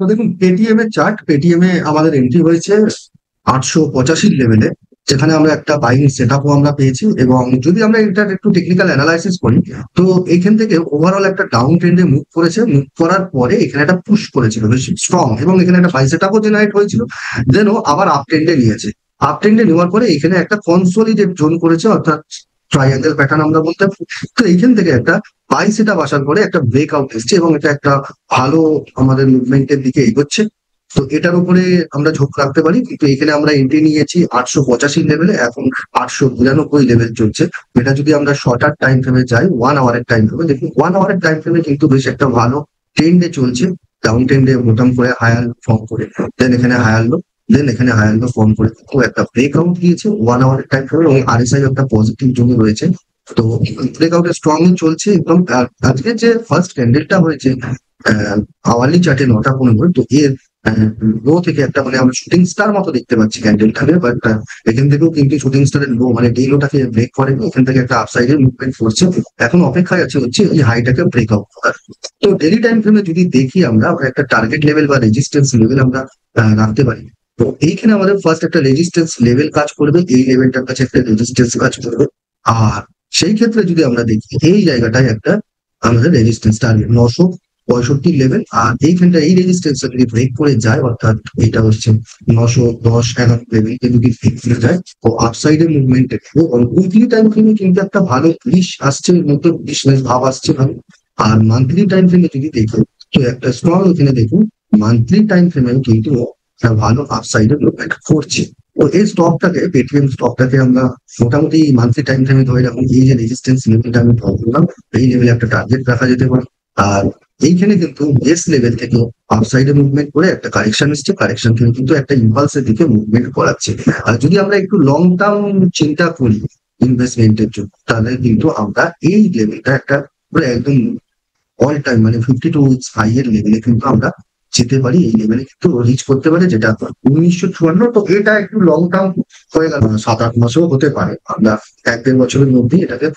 তো দেখুন পেটিএম এর চার্ট, পেটিএম এ আমাদের এন্ট্রি হয়েছে 885 লেভেলে, যেখানে আমরা একটা বাইং সেট আপও আমরা পেয়েছি। এবং যদি আমরা এটার একটু টেকনিক্যাল অ্যানালাইসিস করি, তো এখান থেকে ওভারঅল একটা ডাউন ট্রেন্ডে মুভ করেছে, মুভ করার পরে এখানে একটা পুশ করেছিল বেশ স্ট্রং, এবং এখানে একটা বাই সেট আপও জেনারেট হয়েছিল। দেন ও আবার আপ ট্রেন্ডে নিয়েছে, আপ ট্রেন্ডে নেওয়ার পরে এখানে একটা কনসোলিডেট জোন করেছে, অর্থাৎ ট্রায়াঙ্গেল প্যাটার্ন আমরা বলতে পারি। তো এইখান থেকে একটা বাই সেট আপ আসার পরে একটা ব্রেকআউট এসছে, এবং এটা একটা ভালো আমাদের মুভমেন্টের দিকে এগোচ্ছে। তো এটার উপরে আমরা ঝোঁক রাখতে পারি, কিন্তু এখানে আমরা এন্ট্রি নিয়েছি 885 লেভেলে, এখন 892 লেভেল চলছে। এটা যদি আমরা শর্টার টাইম ফ্রেমে যাই, 1 আওয়ারের টাইম ফ্রেমে, দেখুন 1 আওয়ারের টাইম ফ্রেমে কিন্তু বেশ একটা ভালো ট্রেন্ডে চলছে। ডাউন ট্রেন্ডে মোটাম করে হায়ার ফর্ম করে, দেন এখানে হায়ার লো, দেন এখানে হায়ার লো ফর্ম করে কিন্তু একটা ব্রেকআউট দিয়েছে 1 আওয়ারের টাইম ফ্রেমে, এবং আরএসআই একটা পজিটিভ জোনে রয়েছে। তো ব্রেকআউটে স্ট্রংলি চলছে একদম। আজকে যে ফার্স্ট ক্যান্ডেলটা হয়েছে আওয়ারলি চার্টে 9টা 15, তো এর লো থেকে একটা মানে আমরা শুটিং স্টার মতো দেখতে পাচ্ছি ক্যান্ডেলটাকে, বাট এখান থেকেও কিন্তু শুটিং স্টারের লো মানে ডে লোটাকে ব্রেক করেনি, এখান থেকে একটা আপসাইডের মুভমেন্ট করছে। এখন অপেক্ষায় আছে হচ্ছে এই হাইটাকে ব্রেকআউট করার। তো ডেলি টাইম ফ্রেমে যদি দেখি আমরা একটা টার্গেট লেভেল বা রেজিস্ট্যান্স লেভেল আমরা রাখতে পারি। তো এইখানে আমাদের ফার্স্ট একটা রেজিস্ট্যান্স লেভেল কাজ করবে, এই লেভেলটার কাছে একটা রেজিস্ট্যান্স কাজ করবে। আর সেই ক্ষেত্রে যদি আমরা দেখি এই জায়গাটায় একটা আমাদের রেজিস্ট্যান্স টার্গেট 965 লেভেল, আর এইখানটা এই রেজিস্ট্যান্সটা যদি ব্রেক করে যায়, অর্থাৎ এটা হচ্ছে 910-11 লেভেলকে যদি ব্রেক করে যায়, ও আপসাইডের মুভমেন্ট দেখবো। উইকলি টাইম ফ্রেমে কিন্তু একটা ভালো পুলিশ আসছে, মতো বিজনেস ভাব আসছে ভালো। আর মান্থলি টাইম ফ্রেমে যদি দেখি, তো একটা স্ট্রং এখানে দেখুন মান্থলি টাইম ফ্রেমেও কিন্তু একটা ভালো আপসাইডের মুভমেন্ট করছে। তো এই স্টকটাকে, পেটিএম স্টকটাকে আমরা মোটামুটি মান্থলি টাইম ফ্রেমে ধরে রাখুন, এই যে রেজিস্ট্যান্স লেভেলটা আমি বললাম, এই লেভেলে একটা টার্গেট রাখা যেতে পারে। আর এইখানে কিন্তু বেস লেভেল থেকে আপসাইডে মুভমেন্ট করে একটা কারেকশন এসছে, কারেকশন থেকে কিন্তু একটা ইম্পালসের দিকে মুভমেন্ট করাচ্ছে। আর যদি আমরা একটু লং টার্ম চিন্তা করি ইনভেস্টমেন্টের জন্য, তাহলে কিন্তু আমরা এই লেভেলটা একটা পুরো একদম অল টাইম মানে 52 উইকস হাই এর লেভেলে কিন্তু আমরা যেতে পারি, এই লেভেলে কিন্তু রিচ করতে পারে, যেটা 1954। তো এটা একটু লং টার্ম হয়ে গেল, 7-8 মাসেও হতে পারে, আমরা 1-1.5 বছরের মধ্যেই এটাকে